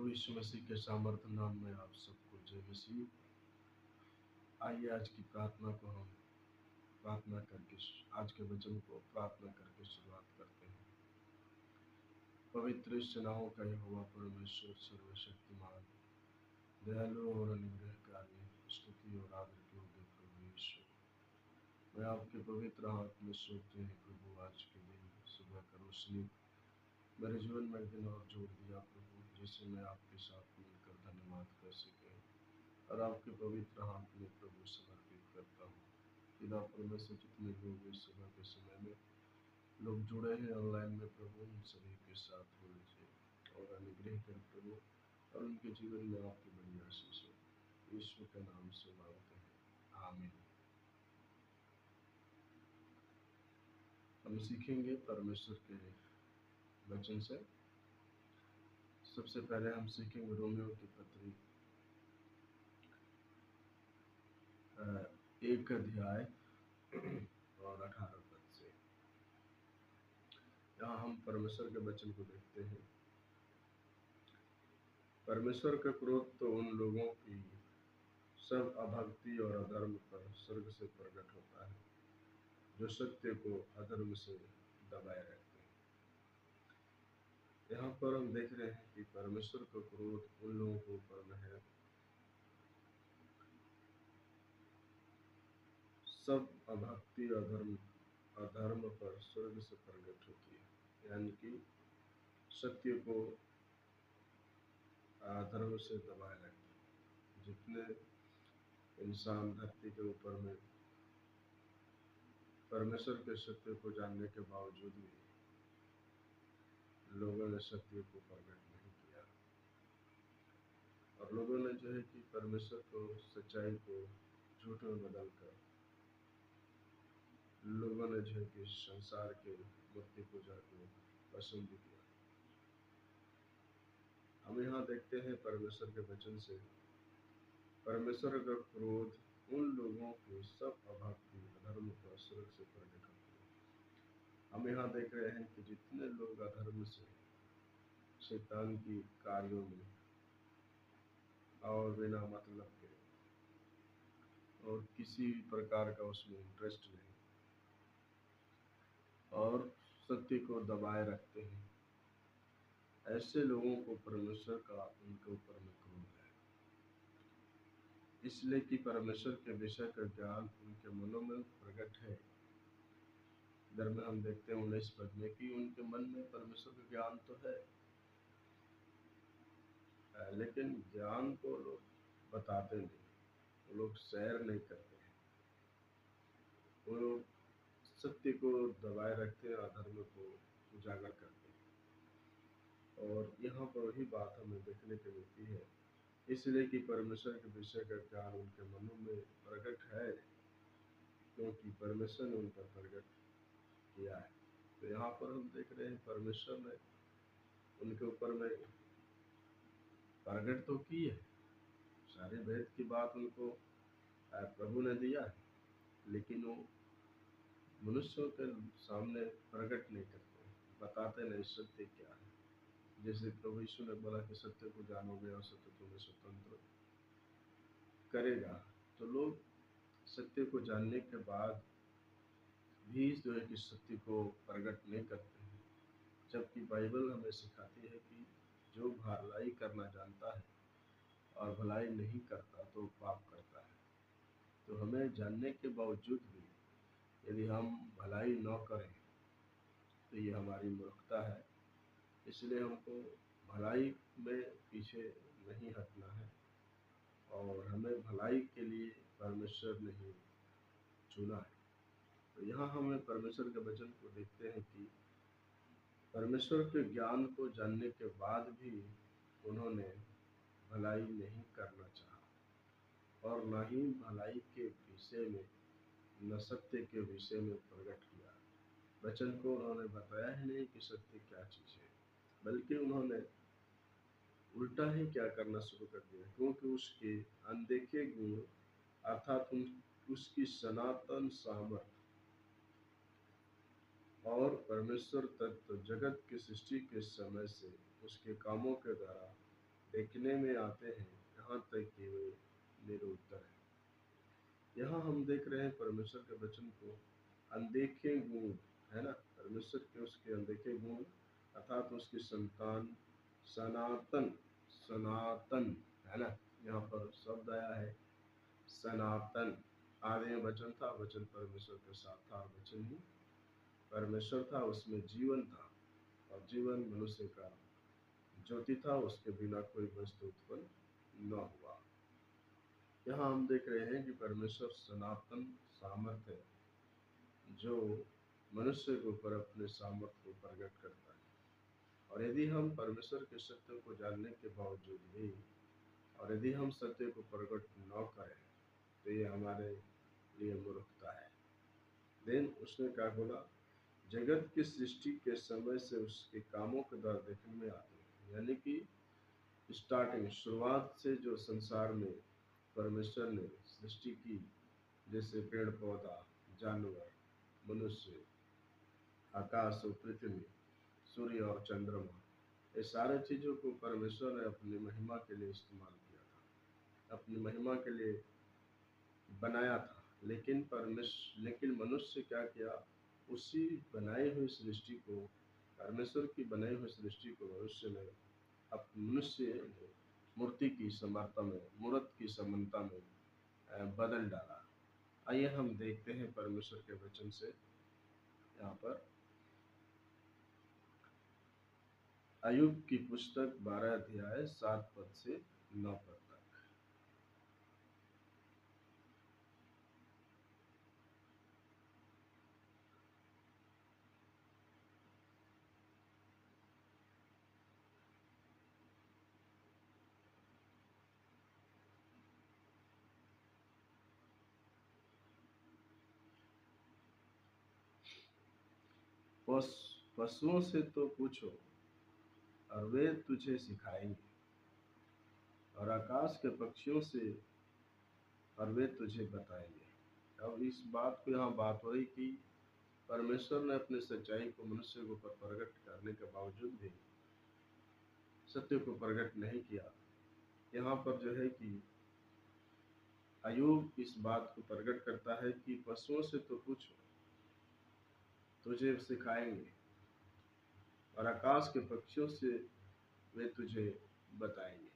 प्रभु यीशु मसीह के सामर्थ्य नाम में आप सबको जय मसीह। आइए आज की प्रार्थना को हम प्रार्थना करके आज के वचन को प्रार्थना करके शुरुआत करते हैं। पवित्र सेनाओं का यहोवा परमेश्वर सर्वशक्तिमान दयालु और अनुग्रहकारी स्तुति और आदर के योग्य प्रभु यीशु, मैं आपके पवित्र हाथ में सौंपते हैं प्रभु। आज के दिन सुबह का रोशनी मेरे जीवन में एक दिन और जोड़ दिया प्रभु, जिसे मैं आपके साथ मिलकर धन्यवाद कर सके और आपके पवित्र हाथ में प्रभु समर्पित करता हूँ। पिता परमेश्वर, जितने लोग इस सुबह के समय में लोग जुड़े हैं ऑनलाइन में प्रभु, उन सभी के साथ हो लीजिए और अनुग्रह कर प्रभु, और उनके जीवन में आपकी बड़ी आशीष हो। यीशु के नाम से मांगते हैं, आमीन। हम सीखेंगे परमेश्वर के वचन से। सबसे पहले हम सीखेंगे रोमियो की पत्री 1 अध्याय और 18 पद से। यहाँ हम परमेश्वर के वचन को देखते हैं। परमेश्वर का क्रोध तो उन लोगों की सब अभक्ति और अधर्म पर स्वर्ग से प्रकट होता है, जो सत्य को अधर्म से दबाए रखते हैं। यहाँ पर हम देख रहे हैं कि परमेश्वर का क्रोध उन लोगों के ऊपर में है, सब अभक्ति अधर्म पर स्वर्ग से प्रकट होती है, यानी कि सत्य को अधर्म से दबाए रखते हैं। जितने इंसान धरती के ऊपर में परमेश्वर के सत्य को जानने के बावजूद भी लोगों ने सत्य को प्रकट नहीं किया, और लोगों ने जो है कि परमेश्वर को, सच्चाई को झूठ में बदल कर लोगों ने जो है कि संसार के मूर्ति पूजा को पसंद किया। हम यहाँ देखते हैं परमेश्वर के वचन से परमेश्वर का क्रोध उन लोगों के सब अभक्ति अधर्म पर स्वर्ग से प्रकट होती है। हम यहाँ देख रहे हैं कि जितने लोग अधर्म से, शैतान की कार्यों में और बिना मतलब के और किसी प्रकार का उसमें इंटरेस्ट नहीं और सत्य को दबाए रखते हैं, ऐसे लोगों को परमेश्वर का उनके ऊपर में क्रोध है। इसलिए कि परमेश्वर के विषय का ज्ञान उनके मनों में प्रकट है। इधर में हम देखते हैं 19 पद में कि उनके मन में परमेश्वर का ज्ञान तो है, लेकिन ज्ञान को लोग बताते नहीं, वो लोग शेयर नहीं करते हैं, वो लोग सत्य को दबाए रखते हैं, अधर्म को उजागर करते हैं। और यहाँ पर वही बात हमें देखने को मिलती है। इसलिए कि परमेश्वर के विषय का ज्ञान उनके मनों में प्रकट है, क्योंकि परमेश्वर ने उन पर प्रकट किया है। तो यहाँ पर हम देख रहे हैं परमेश्वर ने उनके ऊपर में प्रकट तो की है, सारे वेद की बात उनको प्रभु ने दिया है, लेकिन वो मनुष्यों के सामने प्रकट नहीं करते, बताते नहीं सत्य क्या है। जैसे प्रभु यीशु ने बोला कि सत्य को जानोगे और सत्य तुम्हें स्वतंत्र करेगा। तो लोग सत्य को जानने के बाद भी जो है कि सत्य को प्रकट नहीं करते हैं, जबकि बाइबल हमें सिखाती है कि जो भलाई करना जानता है और भलाई नहीं करता तो पाप करता है। तो हमें जानने के बावजूद भी यदि हम भलाई न करें तो ये हमारी मूर्खता है। इसलिए हमको भलाई में पीछे नहीं हटना है, और हमें भलाई के लिए परमेश्वर ने ही चुना है। तो यहाँ हमें परमेश्वर के वचन को देखते हैं कि परमेश्वर के ज्ञान को जानने के बाद भी उन्होंने भलाई नहीं करना चाहा, और न ही भलाई के विषय में, न सत्य के विषय में प्रकट किया। वचन को उन्होंने बताया ही नहीं कि सत्य क्या चीज़ है, बल्कि उन्होंने उल्टा ही क्या करना शुरू कर दिया, क्योंकि उसके अनदेखे गुण अर्थात उसकी सनातन सामर्थ और परमेश्वर तत्व जगत की सृष्टि के समय से उसके कामों के द्वारा देखने में आते हैं, यहाँ तक कि वे निरुत्तर हैं। यहाँ हम देख रहे हैं परमेश्वर के वचन को अनदेखे गुण, है ना, परमेश्वर के उसके अनदेखे गुण अर्थात उसकी संतान सनातन, सनातन, है ना। यहाँ पर शब्द आया है सनातन। आदि में वचन था, वचन परमेश्वर के साथ था, वचन ही परमेश्वर था, उसमें जीवन था और जीवन मनुष्य का ज्योति था, उसके बिना कोई वस्तु उत्पन्न न हुआ। यहाँ हम देख रहे हैं कि परमेश्वर सनातन सामर्थ्य है जो मनुष्य के ऊपर अपने सामर्थ्य को प्रकट करता है। और यदि हम परमेश्वर के सत्य को जानने के बावजूद भी और यदि हम सत्य को प्रकट न करें तो ये हमारे लिए मूर्खता है। देन उसने क्या बोला, जगत की सृष्टि के समय से उसके कामों के द्वारा देखने में आते हैं, यानी कि स्टार्टिंग शुरुआत से जो संसार में परमेश्वर ने सृष्टि की, जैसे पेड़ पौधा, जानवर, मनुष्य, आकाश और पृथ्वी, सूर्य और चंद्रमा, ये सारे चीजों को परमेश्वर ने अपनी महिमा के लिए इस्तेमाल किया था, अपनी महिमा के लिए बनाया था। लेकिन मनुष्य क्या किया, उसी बनाई हुई सृष्टि को, परमेश्वर की बनाई हुई सृष्टि को मनुष्य ने मूर्ति की समर्था में, मूर्त की समानता में बदल डाला। आइए हम देखते हैं परमेश्वर के वचन से यहाँ पर अय्यूब की पुस्तक 12 अध्याय 7 पद से 9 पद तक। पशुओं से तो पूछो और वे तुझे सिखाएंगे, और आकाश के पक्षियों से और वे तुझे बताएंगे। अब इस बात को यहाँ बात हो रही कि परमेश्वर ने अपने सच्चाई को मनुष्य के ऊपर प्रकट करने के बावजूद भी सत्य को प्रकट नहीं किया। यहाँ पर जो है कि अय्यूब इस बात को प्रकट करता है कि पशुओं से तो पूछो, तुझे सिखाएंगे, और आकाश के पक्षियों से वे तुझे बताएंगे।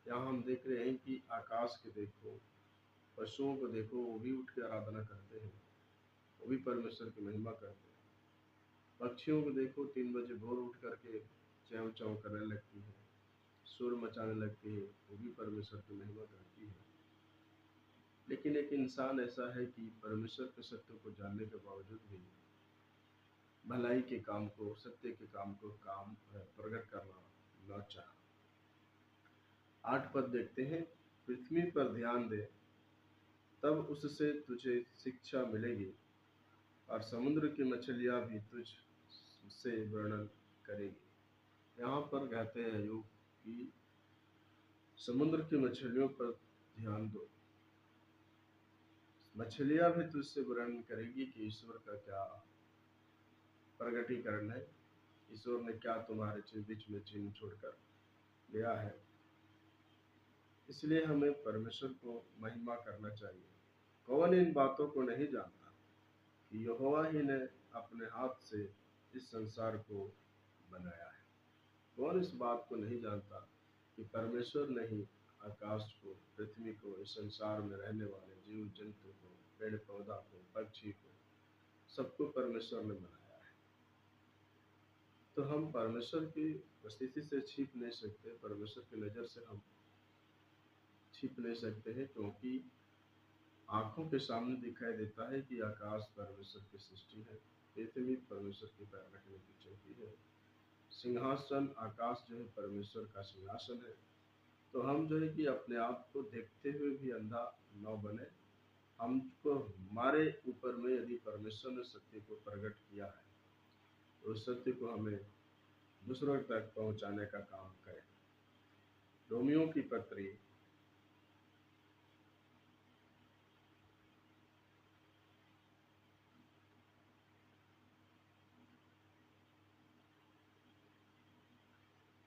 यहाँ हम देख रहे हैं कि आकाश के देखो, पशुओं को देखो, वो भी उठ के आराधना करते हैं, वो भी परमेश्वर की महिमा करते हैं। पक्षियों को देखो, 3 बजे भोर उठ करके चैं चौं करने लगती है, सुर मचाने लगती है, वो भी परमेश्वर की महिमा करती है। लेकिन एक इंसान ऐसा है कि परमेश्वर के सत्य को जानने के बावजूद भी भलाई के काम को, सत्य के काम को प्रकट करना न चाहा। 8 पद देखते हैं, पृथ्वी पर ध्यान दे, तब उससे तुझे शिक्षा मिलेगी, और समुद्र की मछलियां भी तुझ से वर्णन करेगी। यहाँ पर कहते हैं अय्यूब कि समुद्र की मछलियों पर ध्यान दो, मछलियां भी तुझसे वर्णन करेगी कि ईश्वर का क्या प्रगटीकरण है, ईश्वर ने क्या तुम्हारे बीच में चिन्ह छोड़कर गया है। इसलिए हमें परमेश्वर को महिमा करना चाहिए। कौन इन बातों को नहीं जानता कि यहोवा ही ने अपने हाथ से इस संसार को बनाया है। कौन इस बात को नहीं जानता कि परमेश्वर ने ही आकाश को, पृथ्वी को, इस संसार में रहने वाले जीव जंतु को, पेड़ पौधा को, पक्षी को, सबको परमेश्वर ने बनाया है। तो हम परमेश्वर की स्थिति से छिप नहीं सकते, परमेश्वर की नज़र से हम छिप नहीं सकते हैं, क्योंकि आंखों के सामने दिखाई देता है कि आकाश परमेश्वर की सृष्टि है, पृथ्वी परमेश्वर की पैर रखने की चौकी है, सिंहासन आकाश जो है परमेश्वर का सिंहासन है। तो हम जो है कि अपने आप को देखते हुए भी अंधा न बने। हमको, हमारे ऊपर में यदि परमेश्वर ने सत्य को प्रकट किया है तो उस सत्य को हमें दूसरों तक पहुंचाने का काम करें। रोमियो की पत्री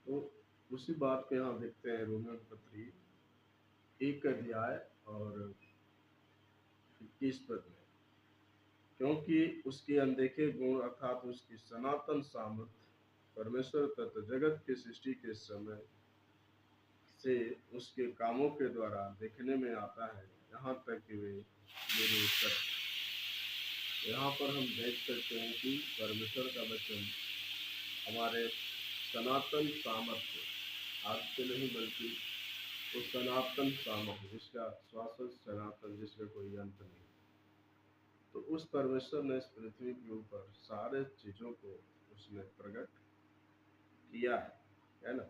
तो उसी बात को यहाँ देखते हैं रोमियो की पत्री 1 अध्याय और 21 पद में। क्योंकि उसके अनदेखे गुण अर्थात उसकी सनातन सामर्थ परमेश्वर तत्व जगत की सृष्टि के समय से उसके कामों के द्वारा देखने में आता है, यहाँ तक कि वे मेरे उत्तर। यहाँ पर हम देख सकते हैं कि परमेश्वर का वचन हमारे सनातन सामर्थ्य, आज से नहीं बल्कि उस सनातन सामर्थ्य जिसका शाश्वत सनातन, जिसका कोई अंत नहीं, तो उस परमेश्वर ने इस पृथ्वी के ऊपर सारे चीजों को उसने प्रकट किया है ना।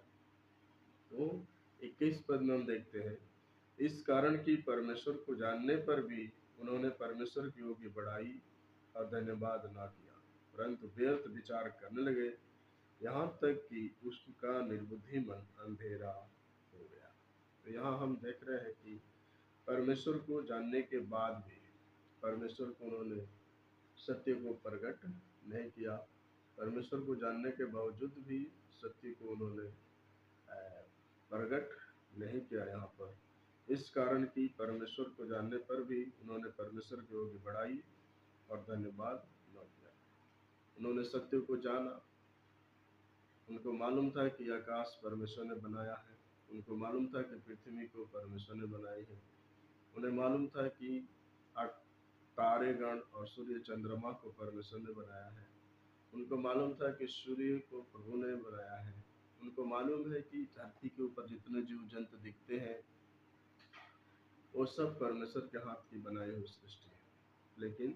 तो 21 पद में हम देखते हैं, इस कारण की परमेश्वर को जानने पर भी उन्होंने परमेश्वर की योग्य बड़ाई और धन्यवाद ना किया, परंतु व्यर्थ विचार करने लगे, यहाँ तक कि उसका निर्बुद्धि मन अंधेरा हो गया। तो यहाँ हम देख रहे हैं कि परमेश्वर को जानने के बाद भी परमेश्वर को उन्होंने सत्य को प्रकट नहीं किया। परमेश्वर को जानने के बावजूद भी सत्य को उन्होंने प्रकट नहीं किया। यहाँ पर इस कारण की परमेश्वर को जानने पर भी उन्होंने परमेश्वर की योग्य बड़ाई और धन्यवाद न किया। उन्होंने सत्य को जाना, उनको मालूम था कि आकाश परमेश्वर ने बनाया है, उनको मालूम था कि पृथ्वी को परमेश्वर ने बनाई है, उन्हें मालूम था कि तारेगण और सूर्य चंद्रमा को परमेश्वर ने बनाया है, उनको मालूम था कि सूर्य को प्रभु ने बनाया है, उनको मालूम है कि धरती के ऊपर जितने जीव जंतु दिखते हैं वो सब परमेश्वर के हाथ की बनाई हुई सृष्टि है। लेकिन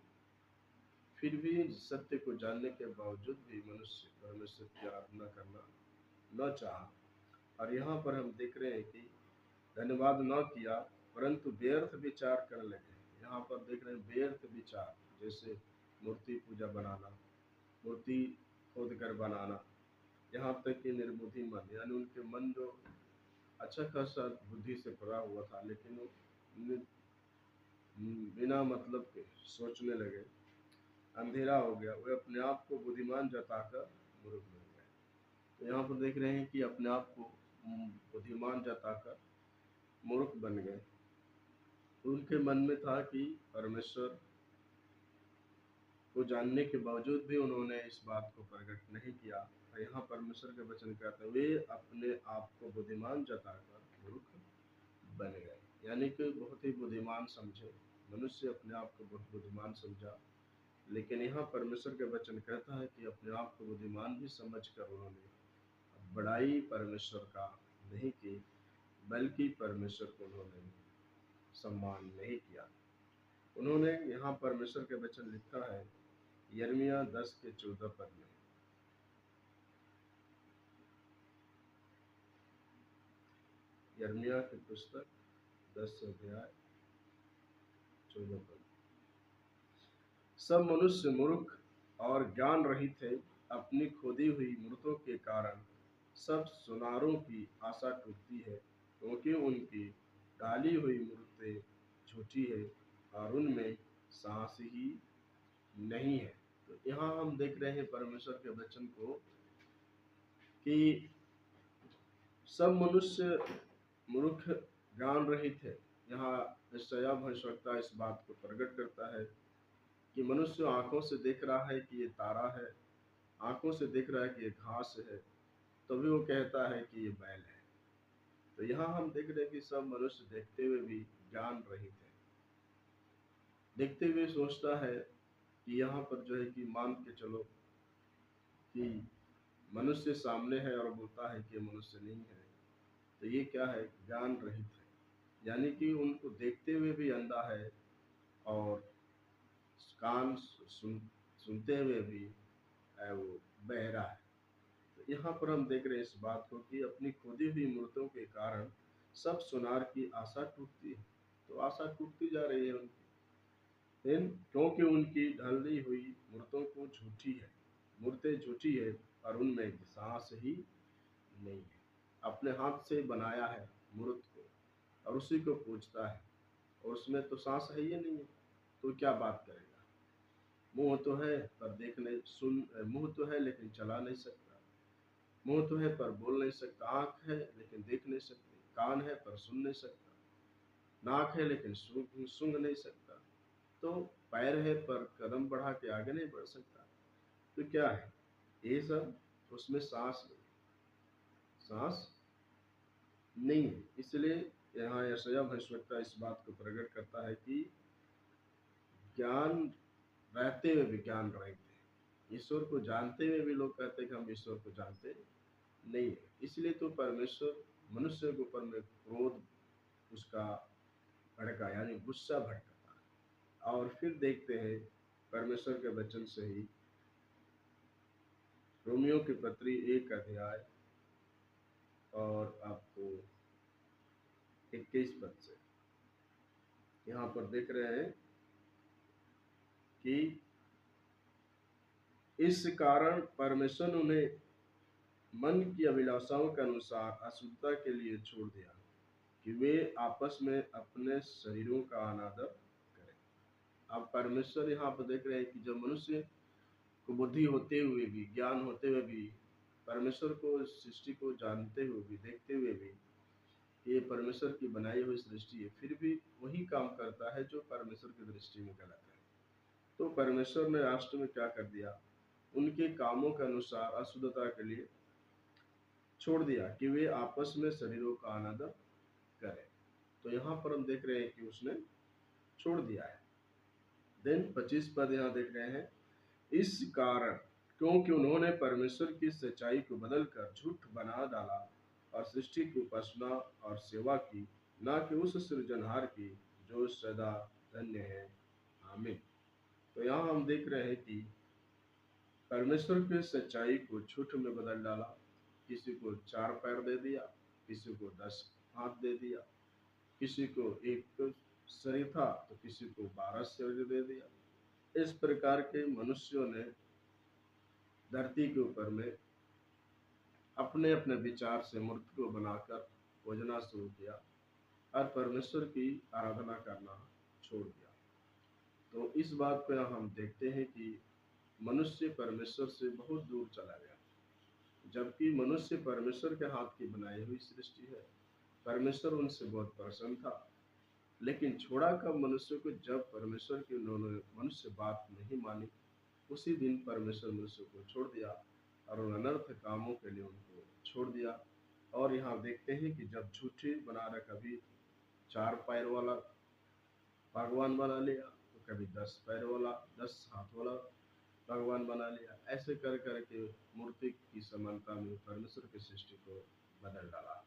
फिर भी सत्य को जानने के बावजूद भी मनुष्य परमेश्वर की आराधना करना न चाहा। और यहाँ पर हम देख रहे हैं कि धन्यवाद न किया, परंतु व्यर्थ विचार करने लगे। यहाँ पर देख रहे हैं व्यर्थ विचार, जैसे मूर्ति पूजा बनाना, मूर्ति खोद कर बनाना, यहाँ तक कि निर्बुद्धि मन, यानी उनके मन जो अच्छा खासा बुद्धि से भरा हुआ था, लेकिन वो बिना मतलब के सोचने लगे, अंधेरा हो गया, वे अपने आप को बुद्धिमान जताकर मूर्ख बन गए। तो यहाँ पर देख रहे हैं कि अपने आप को बुद्धिमान जताकर मूर्ख बन गए। उनके मन में था कि परमेश्वर को जानने के बावजूद भी उन्होंने इस बात को प्रकट नहीं किया। और यहाँ परमेश्वर के वचन कहते हैं वे अपने आप को बुद्धिमान जताकर मूर्ख बन गए, यानी कि बहुत ही बुद्धिमान समझे। मनुष्य अपने आप को बहुत बुद्धिमान समझा, लेकिन यहाँ परमेश्वर के वचन कहता है कि अपने आप को बुद्धिमान भी समझकर उन्होंने बड़ाई परमेश्वर का नहीं की, बल्कि परमेश्वर को उन्होंने सम्मान नहीं किया। उन्होंने यहाँ परमेश्वर के वचन लिखा है यिर्मयाह 10 के 14 पद में, यिर्मयाह की पुस्तक 10 अध्याय 14 पद, सब मनुष्य मूर्ख और ज्ञान रहित थे, अपनी खोदी हुई मूर्तों के कारण सब सुनारों की आशा टूटती है, क्योंकि उनकी डाली हुई मूर्तें झूठी है और उनमें साहस ही नहीं है। तो यहाँ हम देख रहे हैं परमेश्वर के वचन को कि सब मनुष्य मूर्ख ज्ञान रहित है। यहाँ यशायाह भविष्यवक्ता इस बात को प्रकट करता है कि मनुष्य आंखों से देख रहा है कि ये तारा है, आंखों से देख रहा है कि ये घास है, तो भी वो कहता है कि ये बैल है। तो यहाँ हम देख रहे हैं कि सब मनुष्य देखते हुए भी ज्ञान रहित है, देखते हुए सोचता है कि यहाँ पर जो है कि मान के चलो कि मनुष्य सामने है और बोलता है कि मनुष्य नहीं है, तो ये क्या है? ज्ञान रहित है, यानी कि उनको देखते हुए भी अंधा है और कान सुनते हुए भी वो बहरा है। तो यहाँ पर हम देख रहे हैं इस बात को कि अपनी खोदी हुई मूर्तों के कारण सब सुनार की आशा टूटती है। तो आशा टूटती जा रही है उनकी, लेकिन क्योंकि उनकी ढली हुई मूर्तों को झूठी है, मूर्तें झूठी है और उनमें साहस ही नहीं है। अपने हाथ से बनाया है मूर्त को और उसी को पूजता है और उसमें तो सांस है ही नहीं है, तो क्या बात करेगा? मुंह तो है पर देखने सुन, मुंह तो है लेकिन चला नहीं सकता, मुंह तो है पर बोल नहीं सकता, आंख है लेकिन देख नहीं सकती, कान है पर सुन नहीं सकता, नाक है लेकिन सूंघ नहीं सकता, तो पैर है पर कदम बढ़ा के आगे नहीं बढ़ सकता। तो क्या है ये सब? उसमें सांस नहीं है। इसलिए यहाँ यशायाह भविष्यवक्ता इस बात को प्रकट करता है कि ज्ञान रहते हुए भी ज्ञान रहित है। ईश्वर को जानते हुए भी लोग कहते हैं कि हम ईश्वर को जानते नहीं है। इसलिए तो परमेश्वर मनुष्य के ऊपर में क्रोध उसका भड़का, यानी गुस्सा भड़का। और फिर देखते हैं परमेश्वर के वचन से ही रोमियो की पत्री 1 अध्याय और आपको 21 पद से यहाँ पर देख रहे हैं कि इस कारण परमेश्वर ने उन्हें मन की अभिलाषाओं के अनुसार अशुद्धता के लिए छोड़ दिया कि वे आपस में अपने शरीरों का अनादर करें। अब परमेश्वर यहाँ पर देख रहे हैं कि जब मनुष्य को बुद्धि होते हुए भी, ज्ञान होते हुए भी, परमेश्वर को, सृष्टि को जानते हुए भी, देखते हुए भी, ये परमेश्वर की बनाई हुई सृष्टि है, फिर भी वही काम करता है जो परमेश्वर की दृष्टि में गलत है। तो परमेश्वर ने राष्ट्र में क्या कर दिया? उनके कामों के अनुसार अशुद्धता के लिए छोड़ दिया कि वे आपस में शरीरों का अनादर करें। तो यहाँ पर हम देख रहे हैं कि उसने छोड़ दिया है। देन 25 पद यहाँ देख रहे हैं, इस कारण क्योंकि उन्होंने परमेश्वर की सच्चाई को बदलकर झूठ बना डाला और सृष्टि की उपासना और सेवा की, ना कि उस सृजनहार की जो सदा धन्य है। आमीन। तो यहाँ हम देख रहे हैं कि परमेश्वर की सच्चाई को झूठ में बदल डाला। किसी को 4 पैर दे दिया, किसी को 10 हाथ दे दिया, किसी को एक शरीर था तो किसी को 12 शरीर दे दिया। इस प्रकार के मनुष्यों ने धरती के ऊपर में अपने अपने विचार से मूर्ति को बनाकर पूजना शुरू किया और परमेश्वर की आराधना करना छोड़ दिया। तो इस बात को यहाँ हम देखते हैं कि मनुष्य परमेश्वर से बहुत दूर चला गया, जबकि मनुष्य परमेश्वर के हाथ की बनाई हुई सृष्टि है। परमेश्वर उनसे बहुत प्रसन्न था, लेकिन छोड़ा कब मनुष्य को? जब परमेश्वर की उन्होंने मनुष्य बात नहीं मानी, उसी दिन परमेश्वर मनुष्य को छोड़ दिया और उन अनर्थ कामों के लिए उनको छोड़ दिया। और यहाँ देखते हैं कि जब झूठी बना रहा, कभी 4 पैर वाला भगवान बना लिया, तो कभी 10 पैर वाला, 10 हाथ वाला भगवान बना लिया। ऐसे कर करके मूर्ति की समानता में परमेश्वर की सृष्टि को बदल डाला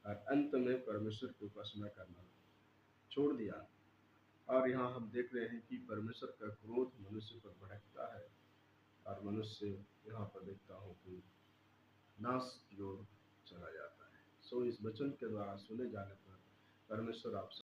और अंत में परमेश्वर की उपासना करना छोड़ दिया। और यहाँ हम देख रहे हैं कि परमेश्वर का क्रोध मनुष्य पर भड़कता है और मनुष्य यहाँ पर देखता हूँ कि नाश की ओर चला जाता है। सो इस वचन के द्वारा सुने जाने पर परमेश्वर आप